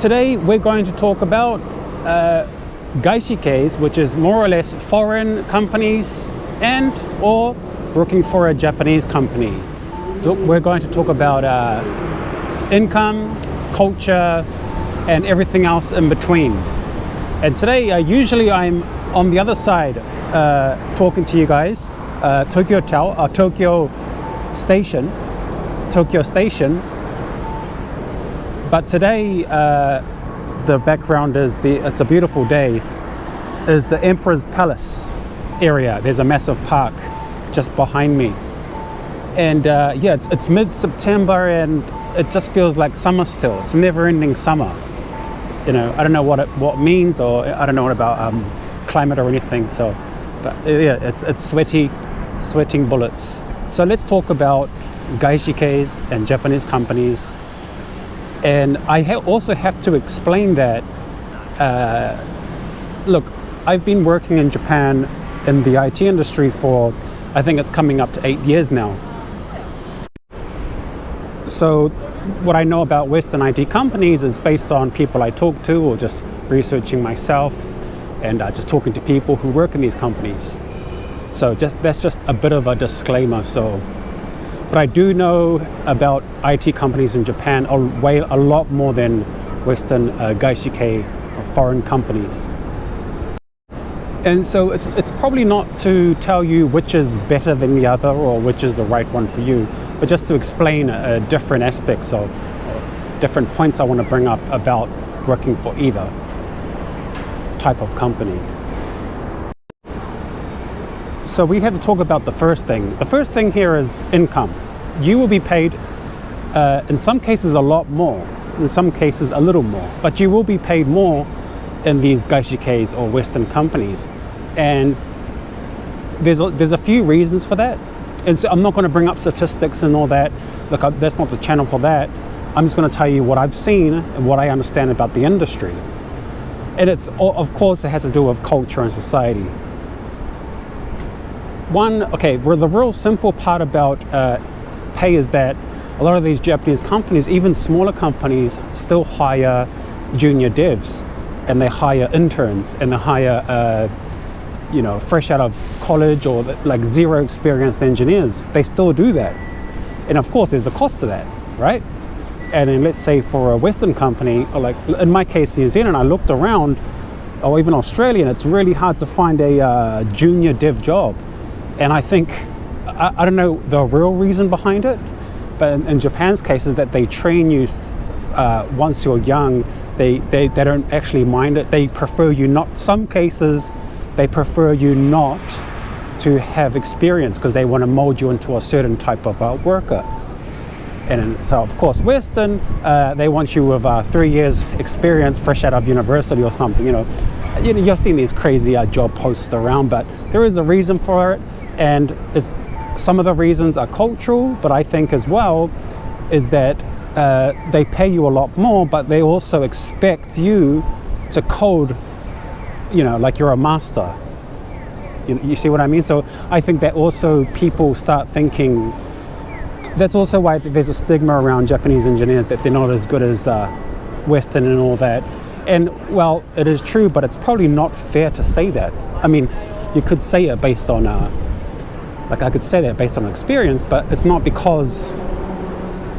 Today we're going to talk about gaishikes, which is more or less foreign companies and or working for a Japanese company. We're going to talk about income, culture, and everything else in between. And today, usually I'm on the other side talking to you guys, Tokyo Station. But today, the background is it's a beautiful day, is the Emperor's Palace area. There's a massive park just behind me. And yeah, it's mid-September and it just feels like summer still. It's never-ending summer. You know, I don't know what it means, or I don't know what about climate or anything. So, but yeah, it's sweating bullets. So let's talk about gaishikes and Japanese companies. And I also have to explain that, look, I've been working in Japan in the IT industry for, I think it's coming up to 8 years now. So what I know about Western IT companies is based on people I talk to or just researching myself and just talking to people who work in these companies. So that's just a bit of a disclaimer. But I do know about IT companies in Japan a lot more than Western gaishike or foreign companies. And so it's probably not to tell you which is better than the other or which is the right one for you, but just to explain different aspects of different points I want to bring up about working for either type of company. So we have to talk about the first thing. The first thing here is income. You will be paid, in some cases a lot more, in some cases a little more, but you will be paid more in these gaishikes or Western companies. And there's a few reasons for that. And so I'm not going to bring up statistics and all that. Look, that's not the channel for that. I'm just going to tell you what I've seen and what I understand about the industry. And of course, it has to do with culture and society. The real simple part about pay is that a lot of these Japanese companies, even smaller companies, still hire junior devs, and they hire interns, and they hire fresh out of college or like zero experienced engineers. They still do that. And of course, there's a cost to that, right? And then let's say for a Western company, or like in my case, New Zealand, I looked around, or even Australia, and it's really hard to find a junior dev job. And I think, I don't know the real reason behind it, but in Japan's case is that they train you once you're young. They don't actually mind it. They prefer you not, some cases, they prefer you not to have experience because they want to mold you into a certain type of worker. And so, of course, Western, they want you with 3 years experience, fresh out of university or something. You've seen these crazy job posts around, but there is a reason for it. And some of the reasons are cultural, but I think as well is that they pay you a lot more, but they also expect you to code, like you're a master. You see what I mean? So I think that also people start thinking, that's also why there's a stigma around Japanese engineers, that they're not as good as Western and all that. And well, it is true, but it's probably not fair to say that. I mean, you could say it based on I could say that based on experience, but it's not because,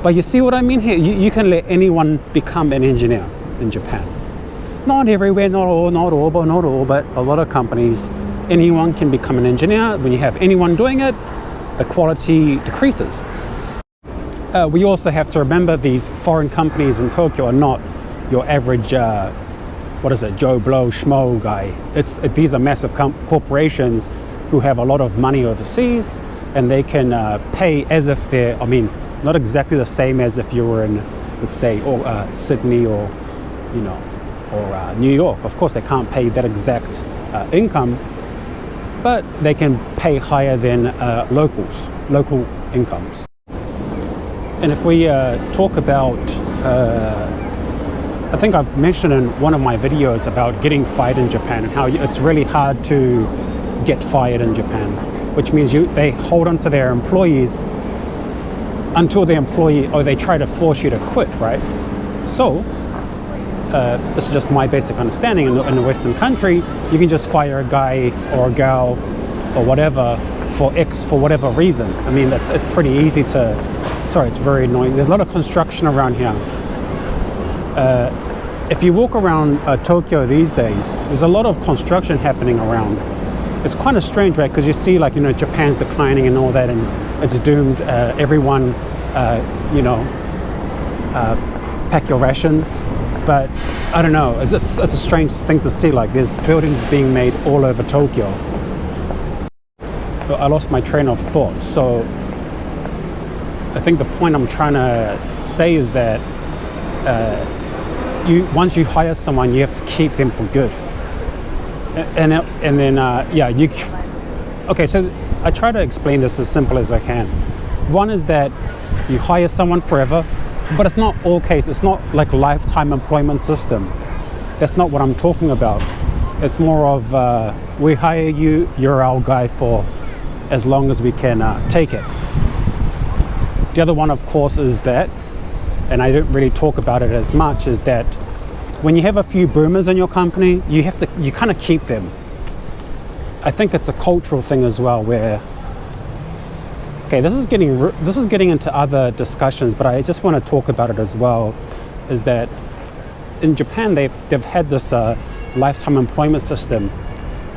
but you see what I mean here? You can let anyone become an engineer in Japan. Not everywhere, not all, but a lot of companies, anyone can become an engineer. When you have anyone doing it, the quality decreases. We also have to remember these foreign companies in Tokyo are not your average, Joe Blow, Schmo guy. These are massive corporations who have a lot of money overseas, and they can pay as if they're, not exactly the same as if you were in, let's say, Sydney or New York. Of course, they can't pay that exact income, but they can pay higher than local incomes. And if we talk about, I think I've mentioned in one of my videos about getting fired in Japan and how it's really hard to get fired in Japan, which means they hold on to their employees until the employee, or they try to force you to quit, right? So this is just my basic understanding, in the Western country, you can just fire a guy or a gal or whatever for whatever reason. I mean, it's pretty easy to, sorry, it's very annoying. There's a lot of construction around here. If you walk around Tokyo these days, there's a lot of construction happening around. It's kind of strange, right? Because you see, like, you know, Japan's declining and all that, and it's doomed. Everyone, you know, pack your rations. But I don't know, it's a strange thing to see. Like, there's buildings being made all over Tokyo. But I lost my train of thought. So I think the point I'm trying to say is that once you hire someone, you have to keep them for good. And then okay, so I try to explain this as simple as I can. One is that you hire someone forever, but it's not all case. It's not like lifetime employment system. That's not what I'm talking about. It's more of we hire you, you're our guy for as long as we can take it. The other one, of course, is that, and I don't really talk about it as much, is that when you have a few boomers in your company, you kind of keep them. I think it's a cultural thing as well, where, okay, this is getting into other discussions, but I just want to talk about it as well, is that in Japan, they've had this lifetime employment system,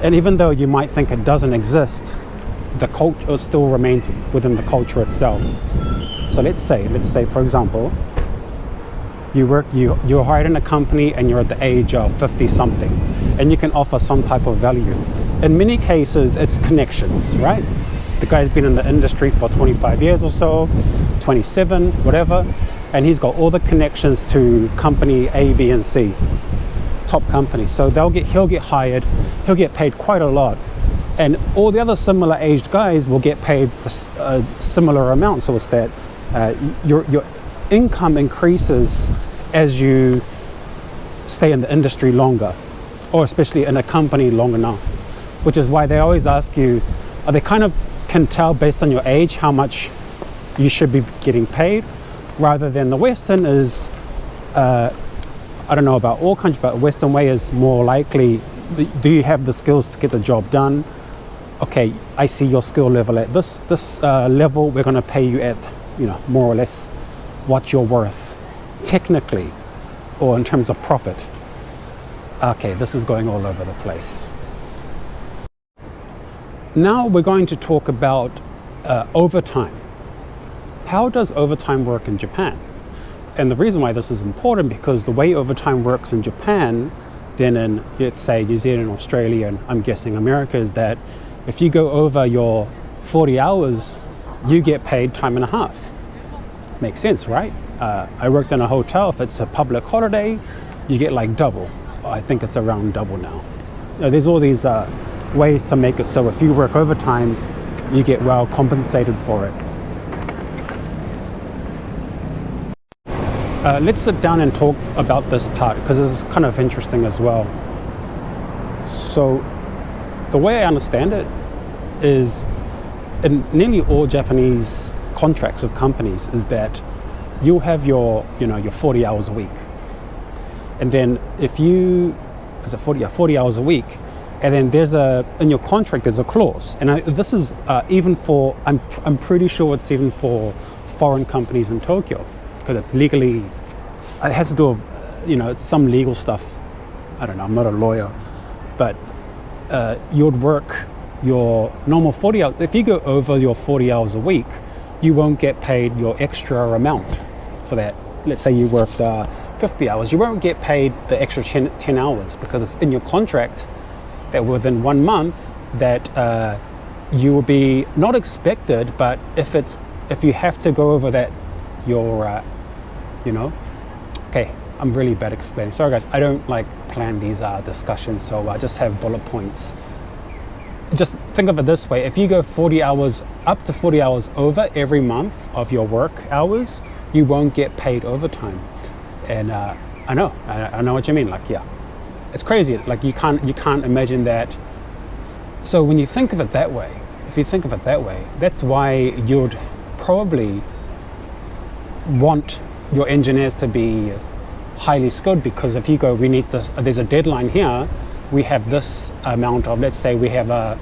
and even though you might think it doesn't exist, the culture still remains within the culture itself. So let's say, for example, you're hired in a company and you're at the age of 50 something, and you can offer some type of value. In many cases, it's connections, right? The guy's been in the industry for 25 years or so, 27, whatever, and he's got all the connections to company A, B, and C, top companies. So he'll get hired, he'll get paid quite a lot, and all the other similar aged guys will get paid a similar amount. So it's that your income increases as you stay in the industry longer, or especially in a company long enough, which is why they always ask you, they kind of can tell based on your age how much you should be getting paid, rather than the Western is, I don't know about all countries, but Western way is more likely, do you have the skills to get the job done? Okay, I see your skill level at this level, we're going to pay you at, you know, more or less what you're worth technically, or in terms of profit. Okay, this is going all over the place. Now we're going to talk about overtime. How does overtime work in Japan? And the reason why this is important, because the way overtime works in Japan than in, let's say, New Zealand, Australia, and I'm guessing America, is that if you go over your 40 hours, you get paid time and a half. Makes sense, right? I worked in a hotel. If it's a public holiday, you get like double. I think it's around double now. There's all these ways to make it so if you work overtime, you get well compensated for it. Let's sit down and talk about this part, because this is kind of interesting as well. So the way I understand it is, in nearly all Japanese contracts with companies, is that you'll have your 40 hours a week, and then if you, is it 40 hours a week, and then there's in your contract there's a clause, and this is even for, I'm pretty sure it's even for foreign companies in Tokyo, because it's legally, it has to do with, it's some legal stuff. I don't know, I'm not a lawyer, but you'd work your normal 40 hours. If you go over your 40 hours a week, you won't get paid your extra amount for that. Let's say you worked 50 hours, you won't get paid the extra 10 hours, because it's in your contract that within 1 month that you will be not expected, but if you have to go over that, you're okay, I'm really bad explaining. Sorry guys, I don't like plan these discussions, so I just have bullet points. Just think of it this way: if you go 40 hours, up to 40 hours over every month of your work hours, you won't get paid overtime. And I know what you mean. Like, yeah, it's crazy. Like, you can't imagine that. So when you think of it that way, that's why you'd probably want your engineers to be highly skilled, because if you go, we need this, there's a deadline here, we have this amount of, let's say we have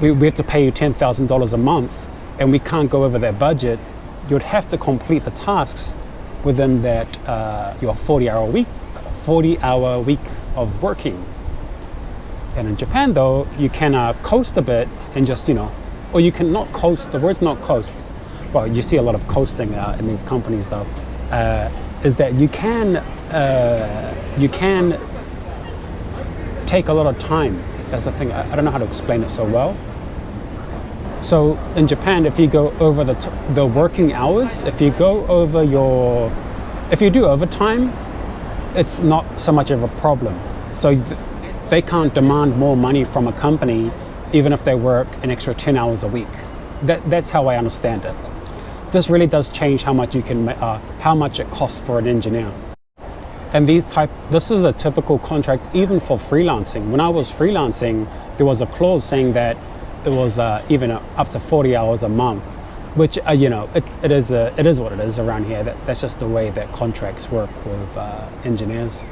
we have to pay you $10,000 a month and we can't go over that budget, you'd have to complete the tasks within that your 40-hour week of working. And in Japan though, you can coast a bit and just, or you can not coast, the word's not coast, well, you see a lot of coasting in these companies though, is that you can take a lot of time. That's the thing, I don't know how to explain it so well. So in Japan, if you go over the working hours, if you do overtime, it's not so much of a problem. So they can't demand more money from a company even if they work an extra 10 hours a week. That's how I understand it. This really does change how much how much it costs for an engineer. And this is a typical contract even for freelancing. When I was freelancing, there was a clause saying that it was even up to 40 hours a month, which it is what it is around here. That's just the way that contracts work with engineers.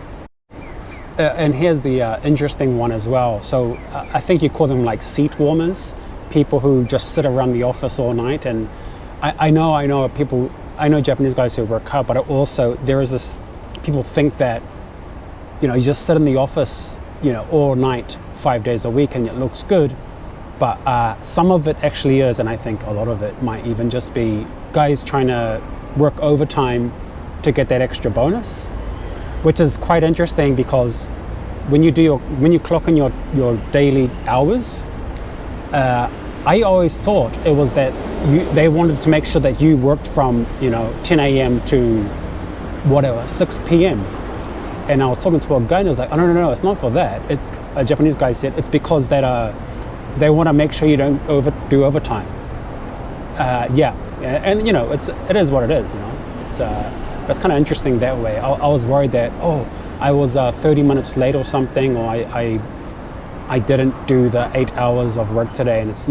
And here's the interesting one as well. So I think you call them like seat warmers, people who just sit around the office all night. And I know Japanese guys who work hard, but also there is this, people think that, you just sit in the office, all night, 5 days a week, and it looks good. But some of it actually is, and I think a lot of it might even just be guys trying to work overtime to get that extra bonus, which is quite interesting because when you clock in your daily hours, I always thought it was that they wanted to make sure that you worked from 10 a.m. to whatever 6 p.m. And I was talking to a guy and I was like, oh no, it's not for that. It's a Japanese guy said it's because that they want to make sure you don't do overtime. And it is what it is. It's kind of interesting that way. I was worried that I was 30 minutes late or something, or I didn't do the 8 hours of work today, and it's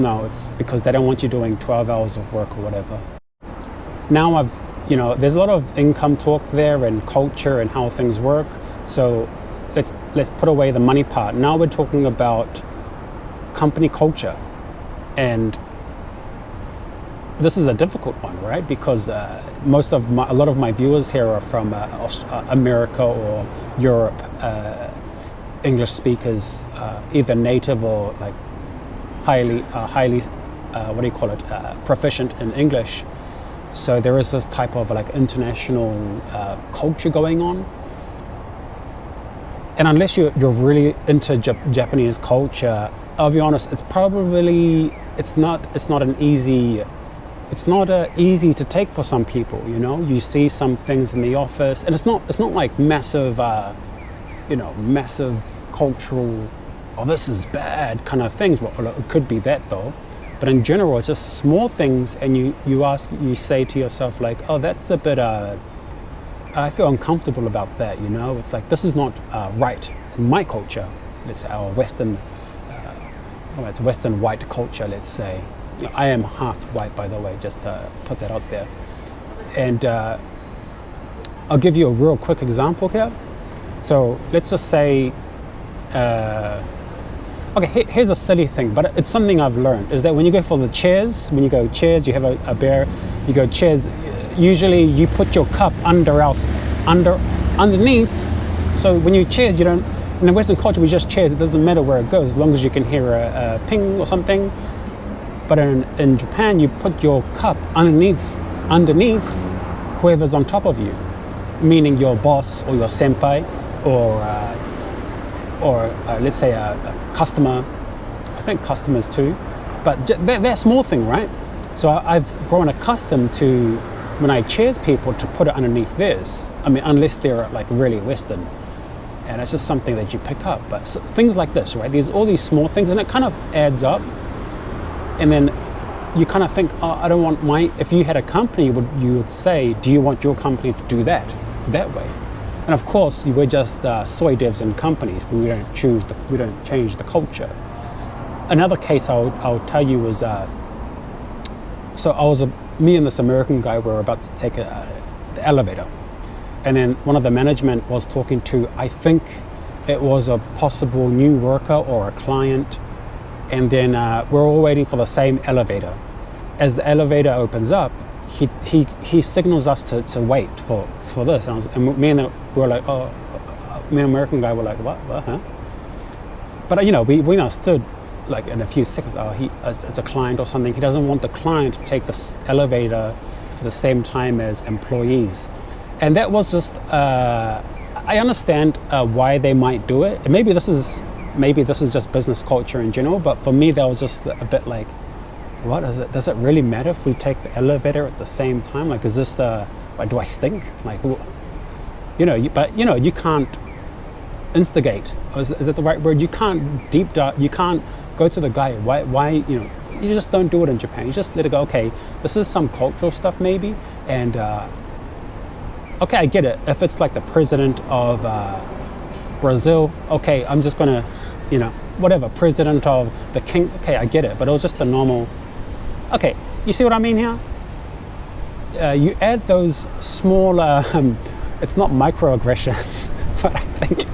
because they don't want you doing 12 hours of work or whatever. Now there's a lot of income talk there and culture and how things work. So let's put away the money part. Now we're talking about company culture, and this is a difficult one, right? Because a lot of my viewers here are from America or Europe, English speakers, either native or like highly proficient in English. So there is this type of like international culture going on. And unless you're really into Japanese culture, I'll be honest, it's not easy to take for some people. You see some things in the office, and it's not like massive cultural, this is bad kind of things. Well, it could be that though, but in general, it's just small things, and you say to yourself like, that's a bit. I feel uncomfortable about that. It's like this is not right in my culture. Let's say our Western. It's Western white culture, let's say. I am half white, by the way, just to put that out there. And I'll give you a real quick example here. So let's just say, here's a silly thing, but it's something I've learned, is that when you go for the chairs, you have a bear, you go chairs, usually you put your cup underneath. So when you chairs, you don't, in the Western culture, we just chairs. It doesn't matter where it goes, as long as you can hear a ping or something. But in Japan, you put your cup underneath whoever's on top of you, meaning your boss or your senpai, or let's say a customer. I think customers too, but they're a small thing, right? So I've grown accustomed to, when I chairs people, to put it underneath theirs. I mean, unless they're like really Western. And it's just something that you pick up. But things like this, right? There's all these small things, and it kind of adds up. And then you kind of think, I don't want if you had a company, you would say, do you want your company to do that way? And of course, we're just soy devs in companies, but we don't change the culture. Another case I'll tell you was, me and this American guy were about to take the elevator. and then one of the management was talking to, I think it was a possible new worker or a client, and then we're all waiting for the same elevator. As the elevator opens up, he signals us to wait for this, and me and we were like, oh, me and American guy were like, what, huh? But we understood like in a few seconds, it's a client or something. He doesn't want the client to take the elevator at the same time as employees. And that was just, I understand why they might do it. And maybe this is just business culture in general, but for me, that was just a bit like, what is it? Does it really matter if we take the elevator at the same time? Like, is this, do I stink? Like, you can't instigate. Is it the right word? You can't deep dive, you can't go to the guy. Why, you just don't do it in Japan. You just let it go, okay, this is some cultural stuff maybe, and okay, I get it. If it's like the president of Brazil, okay, I'm just gonna, whatever, president of the king, okay, I get it. But it was just a normal, okay, you see what I mean here? You add those small, it's not microaggressions, but I think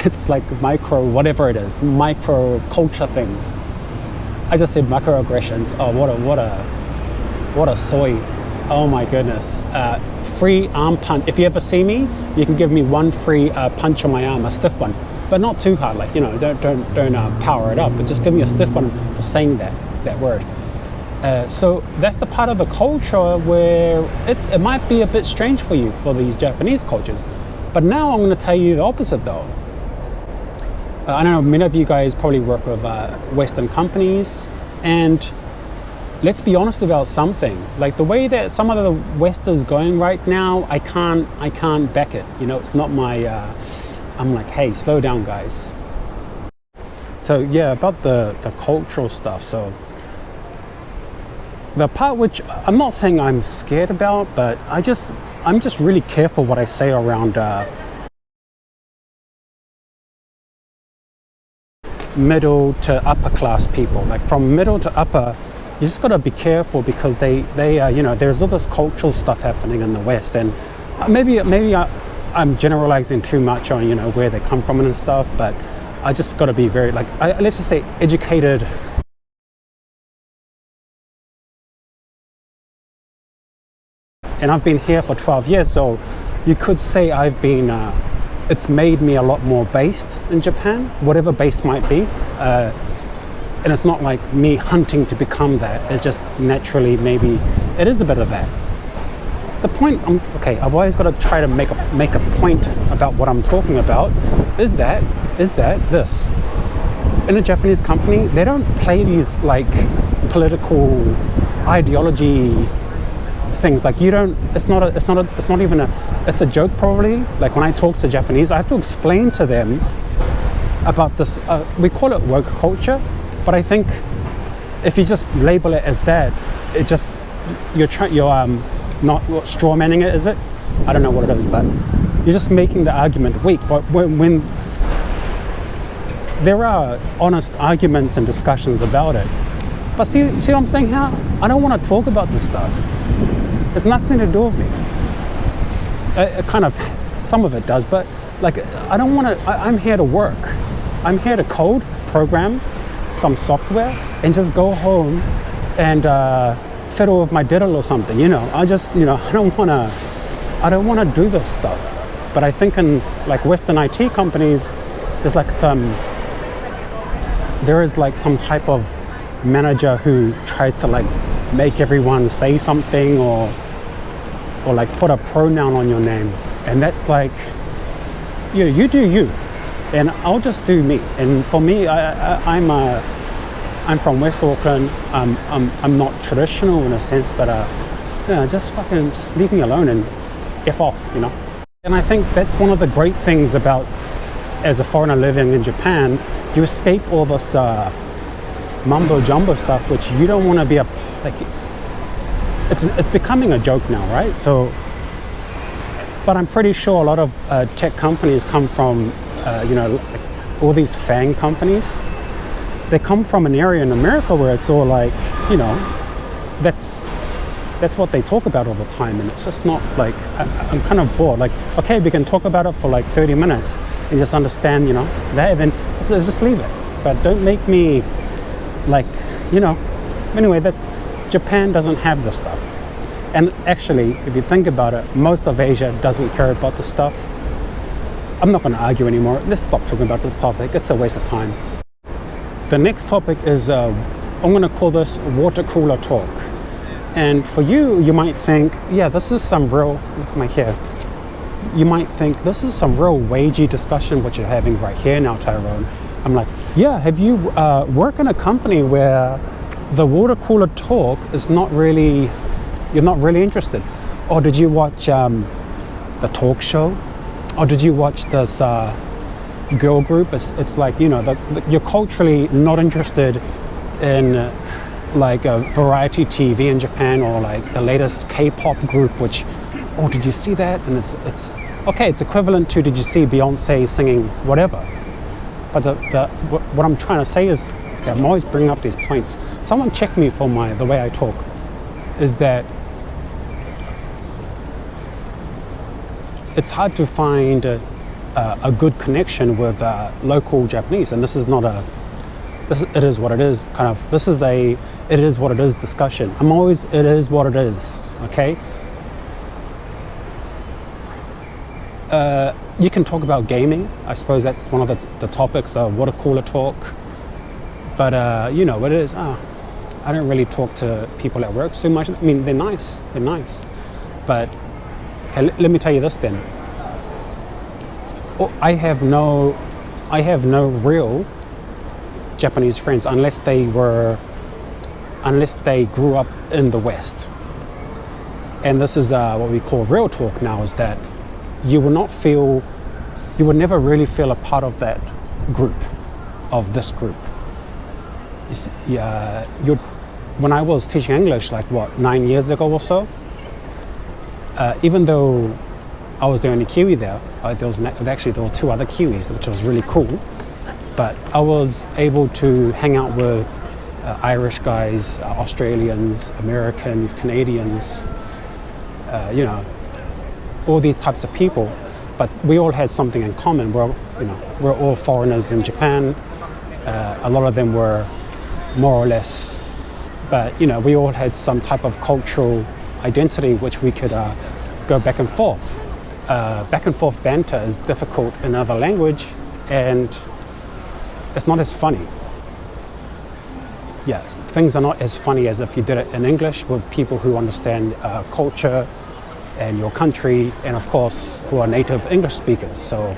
it's like micro, whatever it is, micro culture things. I just said microaggressions. Oh, what a soy. Oh my goodness. Free arm punch. If you ever see me, you can give me one free punch on my arm, a stiff one, but not too hard. Like, don't power it up, but just give me a stiff one for saying that word. So that's the part of the culture where it might be a bit strange for you, for these Japanese cultures. But now I'm going to tell you the opposite though. I know many of you guys probably work with Western companies, and let's be honest about something. Like the way that some of the West is going right now, I can't back it. It's not my, I'm like, hey, slow down guys. So yeah, about the cultural stuff. So the part which I'm not saying I'm scared about, but I'm just really careful what I say around middle to upper class people. Like from middle to upper, you just got to be careful because they there's all this cultural stuff happening in the West, and maybe I'm generalizing too much on where they come from and stuff, but I just got to be very let's just say educated. And I've been here for 12 years, so you could say I've been, it's made me a lot more based in Japan, whatever based might be. And it's not like me hunting to become that, it's just naturally maybe it is a bit of that. The point, I've always got to try to make a point about what I'm talking about, is that this. In a Japanese company, they don't play these like political ideology things. Like it's a joke probably. Like when I talk to Japanese, I have to explain to them about this, we call it woke culture, but I think if you just label it as that, it just, you're not straw manning it, is it? I don't know what it is, but you're just making the argument weak. But when there are honest arguments and discussions about it, but see what I'm saying here? I don't want to talk about this stuff. It's nothing to do with me. Kind of, some of it does, but like I don't want to. I'm here to work. I'm here to code, program some software, and just go home and fiddle with my diddle or something. I just, I don't want to do this stuff. But I think in like Western IT companies, there is some type of manager who tries to like make everyone say something or like put a pronoun on your name, and that's like, you do you, and I'll just do me. And for me, I'm from West Auckland. I'm not traditional in a sense, but just leave me alone and F off, And I think that's one of the great things about, as a foreigner living in Japan, you escape all this mumbo jumbo stuff, which you don't want to be it's becoming a joke now, right? So, but I'm pretty sure a lot of tech companies come from, all these FANG companies. They come from an area in America where it's all like, that's that's what they talk about all the time, and it's just not like, I'm kind of bored. Like, okay, we can talk about it for like 30 minutes and just understand, that, then let's just leave it. But don't make me like, anyway, Japan doesn't have this stuff. And actually, if you think about it, most of Asia doesn't care about this stuff. I'm not going to argue anymore. Let's stop talking about this topic. It's a waste of time. The next topic is, I'm going to call this water cooler talk. And for you, you might think, yeah, this is some real, look at my hair. You might think this is some real wagey discussion what you're having right here now, Tyrone. I'm like, yeah, have you worked in a company where the water cooler talk is not really, you're not really interested? Or did you watch the talk show? Or did you watch this girl group? It's like, you're culturally not interested in like variety TV in Japan, or like the latest K-pop group, which, oh, did you see that? And it's okay, it's equivalent to, did you see Beyonce singing whatever? But what I'm trying to say is, okay, I'm always bringing up these points. Someone check me for the way I talk, is that it's hard to find a good connection with local Japanese, and this is not it is what it is kind of, this is it is what it is discussion. I'm always, it is what it is, okay? You can talk about gaming. I suppose that's one of the topics of water cooler talk. But what it is, I don't really talk to people at work so much. I mean, they're nice. But okay, let me tell you this then. I have no real Japanese friends unless they grew up in the West. And this is what we call real talk now, is that you would never really feel a part of that group, of this group. When I was teaching English, like 9 years ago or so, even though I was the only Kiwi there, there were 2 other Kiwis, which was really cool. But I was able to hang out with Irish guys, Australians, Americans, Canadians, all these types of people. But we all had something in common. We're all foreigners in Japan. A lot of them were more or less, but we all had some type of cultural identity which we could go back and forth. Back and forth banter is difficult in another language, and it's not as funny. Yeah, things are not as funny as if you did it in English with people who understand culture and your country, and of course who are native English speakers. So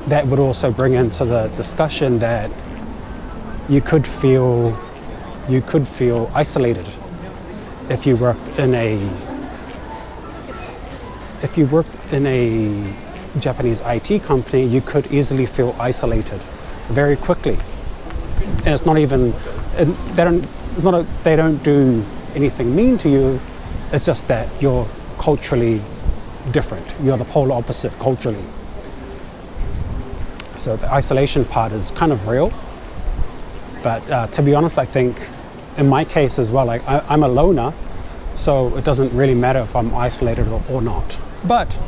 that would also bring into the discussion that you could feel isolated if you worked in a Japanese IT company. You could easily feel isolated very quickly, and it's not even, they don't do anything mean to you. It's just that you're culturally different. You're the polar opposite culturally. So the isolation part is kind of real. But to be honest, I think in my case as well, like I'm a loner, so it doesn't really matter if I'm isolated or not. But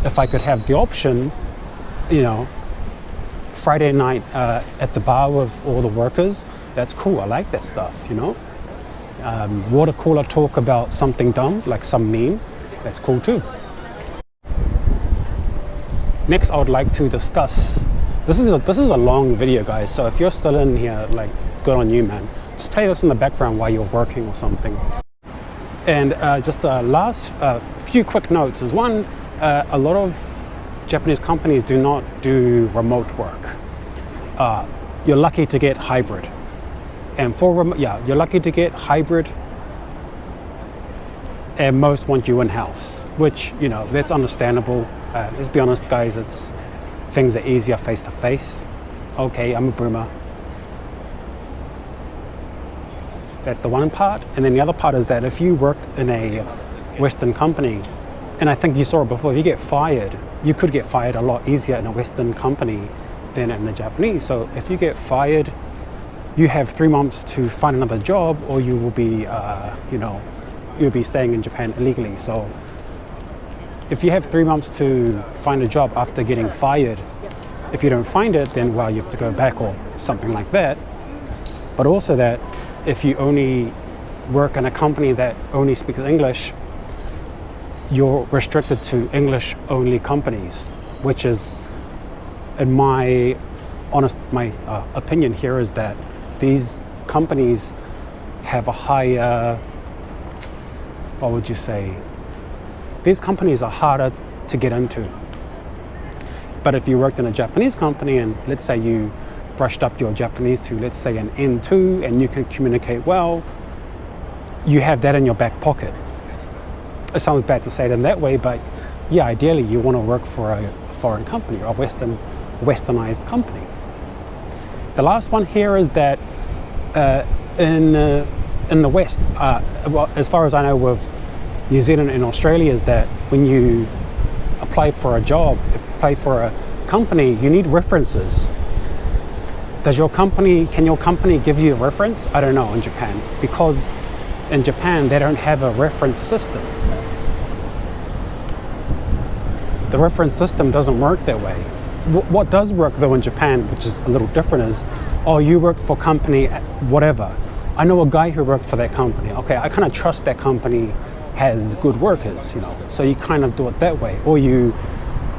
if I could have the option, Friday night at the bar with all the workers, that's cool. I like that stuff, Water cooler talk about something dumb, like some meme, that's cool too. Next, I would like to discuss, this is a long video, guys, so if you're still in here, like, good on you, man. Just play this in the background while you're working or something. And just the last few quick notes is, one, a lot of Japanese companies do not do remote work. You're lucky to get hybrid. And you're lucky to get hybrid, and most want you in-house, which, that's understandable. Let's be honest, guys, things are easier face-to-face. Okay, I'm a boomer. That's the one part. And then the other part is that if you worked in a Western company, and I think you saw it before, if you get fired, you could get fired a lot easier in a Western company than in a Japanese. So if you get fired, you have 3 months to find another job, or you will be, you'll be staying in Japan illegally. So if you have 3 months to find a job after getting fired, if you don't find it, then well, you have to go back or something like that. But also that if you only work in a company that only speaks English, you're restricted to English only companies, which is, in my opinion here, is that these companies have a higher, what would you say, these companies are harder to get into. But if you worked in a Japanese company and let's say you brushed up your Japanese to, let's say, an N2, and you can communicate well, you have that in your back pocket. It sounds bad to say it in that way, but yeah, ideally you want to work for a foreign company or a westernized company. The last one here is that in the West, well, as far as I know with New Zealand and Australia, is that when you apply for a job, apply for a company, you need references. Can your company give you a reference? I don't know in Japan, because in Japan they don't have a reference system. The reference system doesn't work that way. What does work though in Japan, which is a little different, is, oh, you work for company whatever. I know a guy who worked for that company. Okay, I kind of trust that company has good workers, so you kind of do it that way. Or you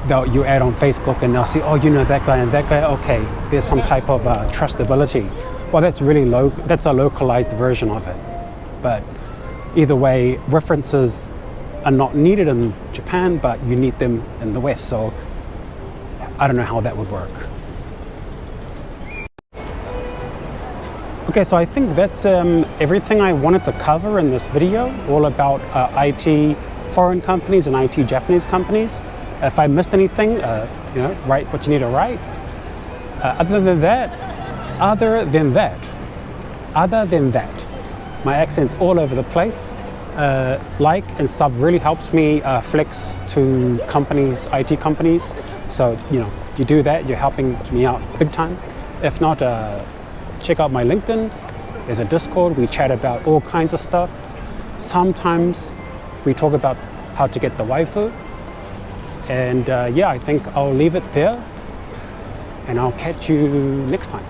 add on Facebook and they'll see, oh, you know that guy and that guy, okay, there's some type of trustability. Well, that's really low, that's a localized version of it. But either way, references are not needed in Japan, but you need them in the West, so I don't know how that would work. Okay, so I think that's everything I wanted to cover in this video, all about IT foreign companies and IT Japanese companies. If I missed anything, write what you need to write. Other than that, my accent's all over the place. Like and sub really helps me flex to companies, IT companies. So, you do that, you're helping me out big time. If not, check out my LinkedIn. There's a Discord, we chat about all kinds of stuff. Sometimes we talk about how to get the waifu. And I think I'll leave it there, and I'll catch you next time.